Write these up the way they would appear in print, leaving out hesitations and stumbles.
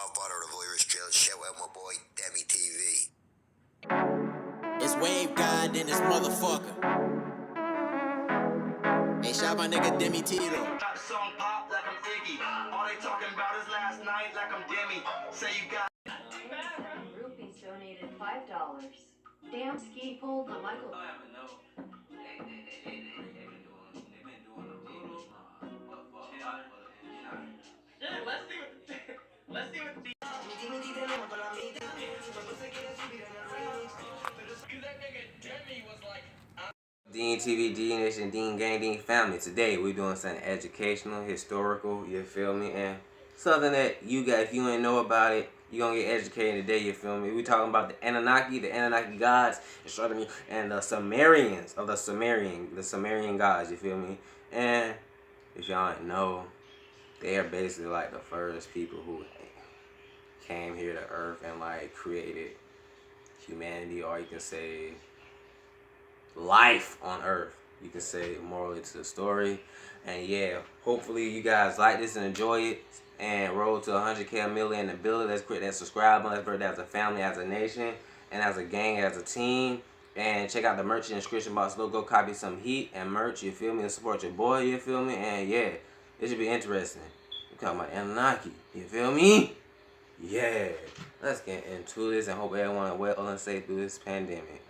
Godfather of the Voyeurs Jail. Shout out my boy, DEMEGODTV. It's Wave God in this motherfucker. Hey, shout my nigga Demi T though. Got the song pop like I'm Iggy. All they talking about is last night like I'm Demi. Say you got. Rupees donated $5. Damn ski pulled the Michael. Let's see what the Dean TV, Dean Nation, Dean Gang, Dean Family. Today we're doing something educational, historical, you feel me? And something that you guys, if you ain't know about it, you're gonna get educated today, you feel me? We talking about the Anunnaki gods, and the Sumerians of the Sumerian gods, you feel me? And if y'all don't know, they are basically like the first people who came here to Earth and like created humanity, or you can say life on Earth. You can say morally to the story. And yeah, hopefully you guys like this and enjoy it. And roll to 100K, million in the building. Let's quit that subscribe button. Let's burn that as a family, as a nation, and as a gang, as a team. And check out the merch in the description box below. Go copy some heat and merch, you feel me? And support your boy, you feel me? And yeah, it should be interesting. We're talking about Anunnaki, you feel me? Yeah. Let's get into this and hope everyone is well and safe through this pandemic.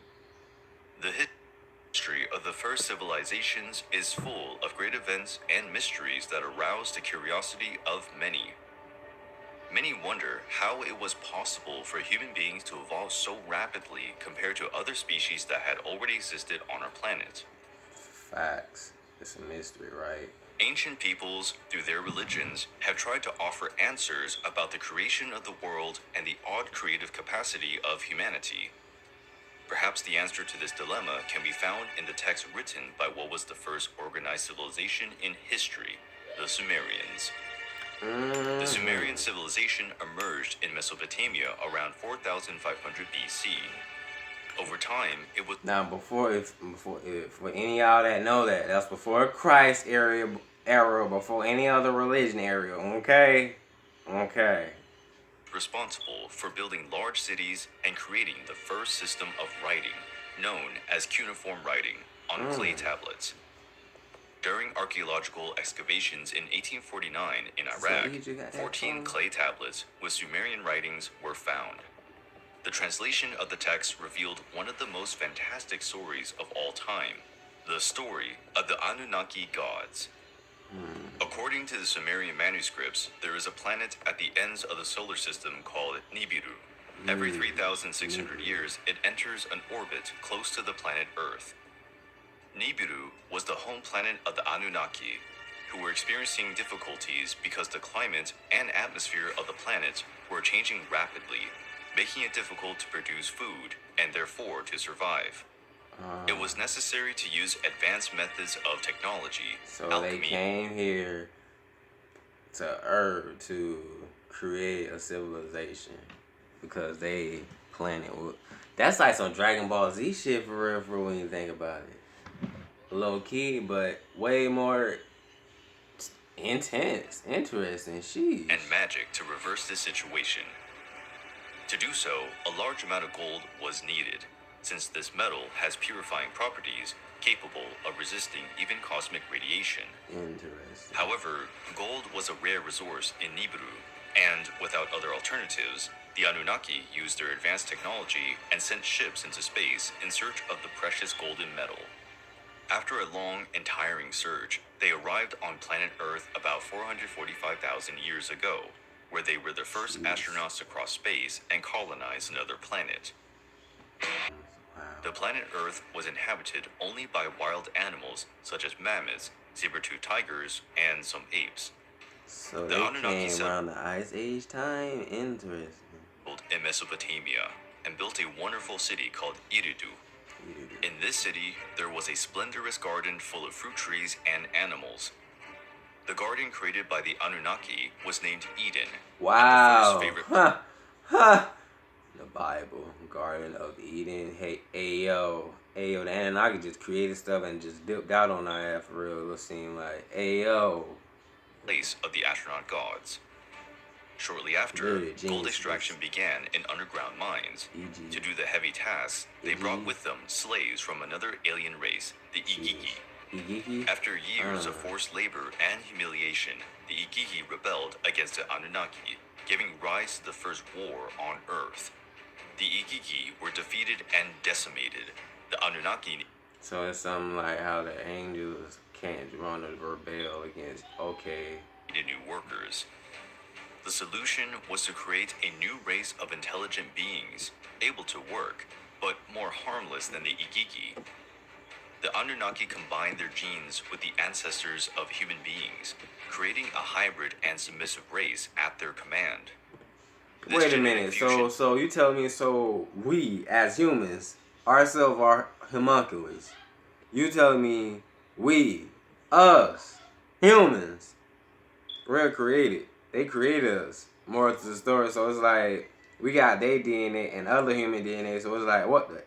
The history of the first civilizations is full of great events and mysteries that arouse the curiosity of many. Many wonder how it was possible for human beings to evolve so rapidly compared to other species that had already existed on our planet. Facts. It's a mystery, right? Ancient peoples, through their religions, have tried to offer answers about the creation of the world and the odd creative capacity of humanity. Perhaps the answer to this dilemma can be found in the text written by what was the first organized civilization in history, the Sumerians. The Sumerian civilization emerged in Mesopotamia around 4,500 BC. Over time, it was... Now, before for any of y'all that know that, that's before Christ era, before any other religion era, okay? Okay. responsible for building large cities and creating the first system of writing, known as cuneiform writing, on clay tablets. During archaeological excavations in 1849 in Iraq, 14 clay tablets with Sumerian writings were found. The translation of the text revealed one of the most fantastic stories of all time, the story of the Anunnaki gods. According to the Sumerian manuscripts, there is a planet at the ends of the solar system called NIBIRU. Every 3,600 years, it enters an orbit close to the planet Earth. NIBIRU was the home planet of the Anunnaki, who were experiencing difficulties because the climate and atmosphere of the planet were changing rapidly, making it difficult to produce food and therefore to survive. It was necessary to use advanced methods of technology, so alchemy. They came here to Earth to create a civilization because they planet. That's like some Dragon Ball Z shit for real, for when you think about it. Low key, but way more intense, interesting. Sheesh. And magic to reverse this situation. To do so, a large amount of gold was needed, since this metal has purifying properties capable of resisting even cosmic radiation. Interesting. However, gold was a rare resource in NIBIRU, and without other alternatives, the Anunnaki used their advanced technology and sent ships into space in search of the precious golden metal. After a long and tiring search, they arrived on planet Earth about 445,000 years ago, where they were the first astronauts to cross space and colonize another planet. The planet Earth was inhabited only by wild animals such as mammoths, saber-toothed tigers, and some apes. So the Anunnaki came around the Ice Age time? Interesting. In Mesopotamia, and built a wonderful city called ERIDU. In this city, there was a splendorous garden full of fruit trees and animals. The garden created by the Anunnaki was named Eden. Wow. The Bible, Garden of Eden. Hey, ayo, the Anunnaki just created stuff and just dipped out on our ass for real. It'll seem like, ayo. Place of the astronaut gods. Shortly after, Really gold genius, extraction began in underground mines. E.g. To do the heavy tasks, they E.g. brought with them slaves from another alien race, the Igigi. Igiki? After years of forced labor and humiliation, the Igigi rebelled against the Anunnaki, giving rise to the first war on Earth. The Igigi were defeated and decimated. The Anunnaki So it's something like how the angels can't run or rebel against, okay. needed new workers. The solution was to create a new race of intelligent beings, able to work, but more harmless than the Igigi. The Anunnaki combined their genes with the ancestors of human beings, creating a hybrid and submissive race at their command. This Wait a genetic minute, fusion- so you tell me, so we as humans, ourselves are homunculus. You telling me we, us, humans, we're created. They created us. More to the story, so it's like we got their DNA and other human DNA, so it's like what the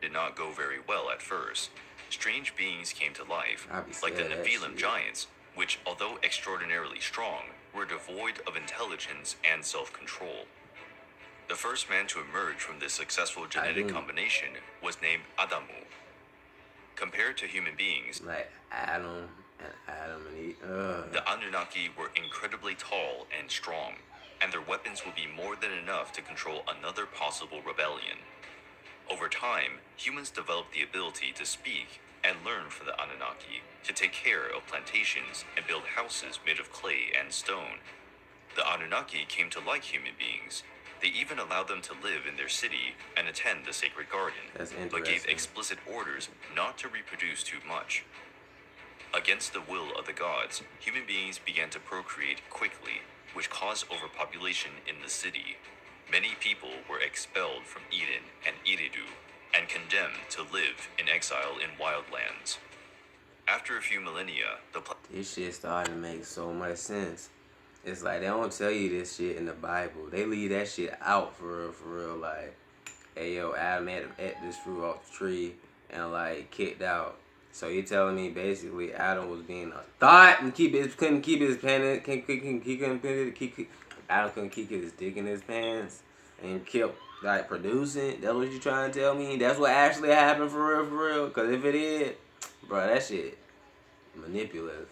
did not go very well at first. Strange beings came to life, I be like the scared of that NEPHILIM shit. giants, which, although extraordinarily strong, were devoid of intelligence and self-control. The first man to emerge from this successful genetic Adamu. combination was named Adamu. Compared to human beings, like Adam and Eve. the Anunnaki were incredibly tall and strong, and their weapons would be more than enough to control another possible rebellion. Over time, humans developed the ability to speak and learn from the Anunnaki, to take care of plantations and build houses made of clay and stone. The Anunnaki came to like human beings. They even allowed them to live in their city and attend the sacred garden, That's but gave interesting. explicit orders not to reproduce too much. Against the will of the gods, human beings began to procreate quickly, which caused overpopulation in the city. Many people were expelled from Eden and ERIDU and condemned to live in exile in wildlands. After a few millennia, This shit starting to make so much sense. It's like they don't tell you this shit in the Bible. They leave that shit out for real. Like, hey yo, Adam had ate this fruit off the tree and like kicked out. So you telling me basically Adam was being a thought and couldn't keep his pants, Adam couldn't keep his dick in his pants and kept like producing. That's what you trying to tell me? That's what actually happened for real. Cause if it is, bro, that shit manipulative.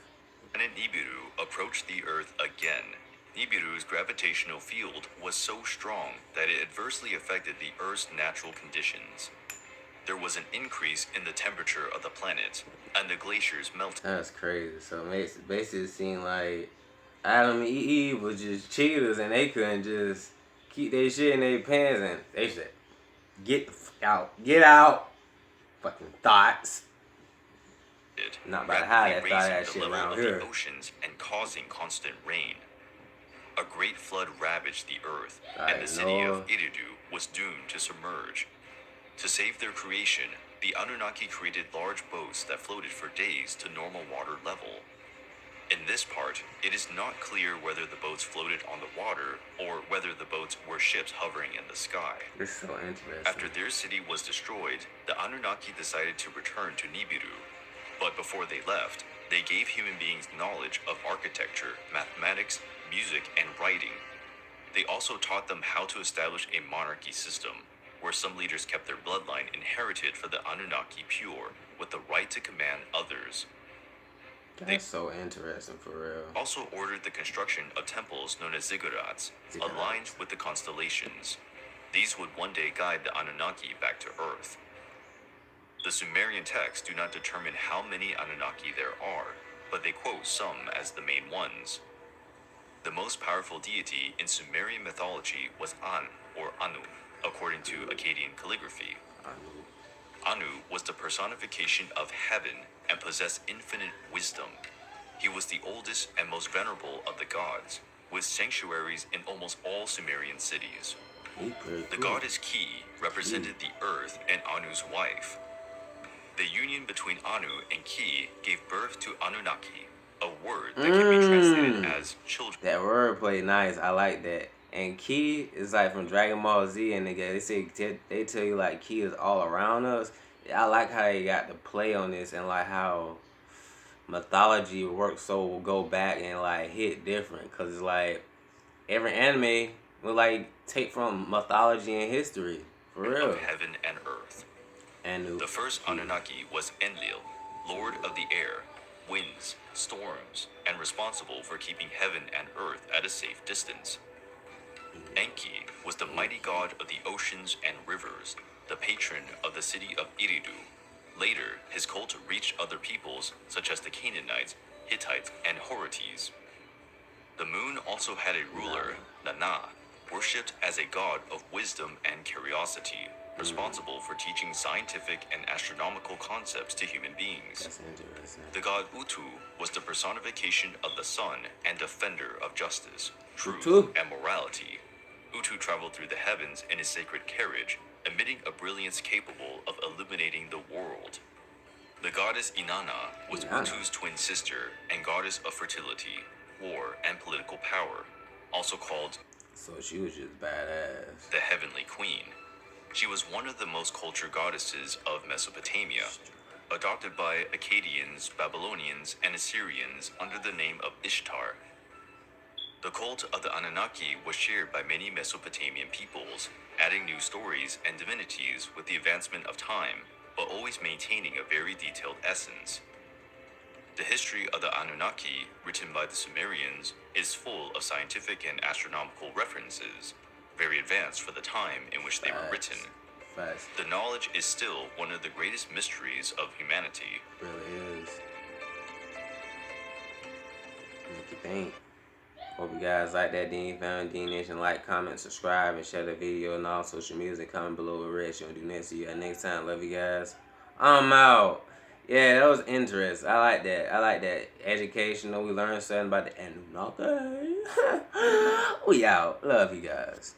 planet NIBIRU approached the Earth again. NIBIRU's gravitational field was so strong that it adversely affected the Earth's natural conditions. There was an increase in the temperature of the planet, and the glaciers melted. That's crazy. So it makes it basically seem like Adam and Eve was just cheaters and they couldn't just keep their shit in their pants and they said, get the fuck out. Get out. Fucking thoughts. Not about to hide that rapidly thought raising ass the shit level around of here. the oceans and causing constant rain. A great flood ravaged the Earth, and the city of ERIDU was doomed to submerge. To save their creation, the Anunnaki created large boats that floated for days to normal water level. In this part, it is not clear whether the boats floated on the water or whether the boats were ships hovering in the sky. It's so interesting. After their city was destroyed, the Anunnaki decided to return to NIBIRU. But before they left, they gave human beings knowledge of architecture, mathematics, music, and writing. They also taught them how to establish a monarchy system, where some leaders kept their bloodline inherited for the Anunnaki pure, with the right to command others. That's so interesting for real. Also ordered the construction of temples known as ziggurats, aligned with the constellations. These would one day guide the Anunnaki back to Earth. The Sumerian texts do not determine how many Anunnaki there are, but they quote some as the main ones. The most powerful deity in Sumerian mythology was An, or Anu, according to Akkadian calligraphy. Anu was the personification of heaven and possessed infinite wisdom. He was the oldest and most venerable of the gods, with sanctuaries in almost all Sumerian cities. The goddess Khea represented the earth and Anu's wife. The union between Anu and Khea gave birth to Anunnaki, a word that can be translated as children. That wordplay nice. I like that. And Khea is like from Dragon Ball Z, and they tell you like Khea is all around us. I like how they got to play on this and like how mythology works so will go back and like hit different, cause it's like every anime will like take from mythology and history for real. Of heaven and earth. And The first Anunnaki was Enlil, lord of the air, winds, storms, and responsible for keeping heaven and earth at a safe distance. Enki was the mighty god of the oceans and rivers, the patron of the city of ERIDU. Later, his cult reached other peoples such as the Canaanites, Hittites, and Horites. The moon also had a ruler, Nanna, worshipped as a god of wisdom and curiosity, responsible for teaching scientific and astronomical concepts to human beings. That's interesting. The god Utu was the personification of the sun and defender of justice, truth, Utu. and morality. Utu traveled through the heavens in his sacred carriage, emitting a brilliance capable of illuminating the world. The goddess Inanna was Utu's twin sister and goddess of fertility, war, and political power, also called So she was just badass. the Heavenly Queen. She was one of the most cultured goddesses of Mesopotamia, adopted by Akkadians, Babylonians, and Assyrians under the name of Ishtar. The cult of the Anunnaki was shared by many Mesopotamian peoples, adding new stories and divinities with the advancement of time, but always maintaining a very detailed essence. The history of the Anunnaki, written by the Sumerians, is full of scientific and astronomical references, very advanced for the time in which they were written. Facts. The knowledge is still one of the greatest mysteries of humanity. Really is. Make you think. Hope you guys like that Dean Family, Dean Nation. Like, comment, subscribe, and share the video and all social media. Comment below what red you want to do next. See you guys next time. Love you guys. I'm out. Yeah, that was interesting. I like that. I like that. Educational. We learned something about the Anunnaki. We out. Love you guys.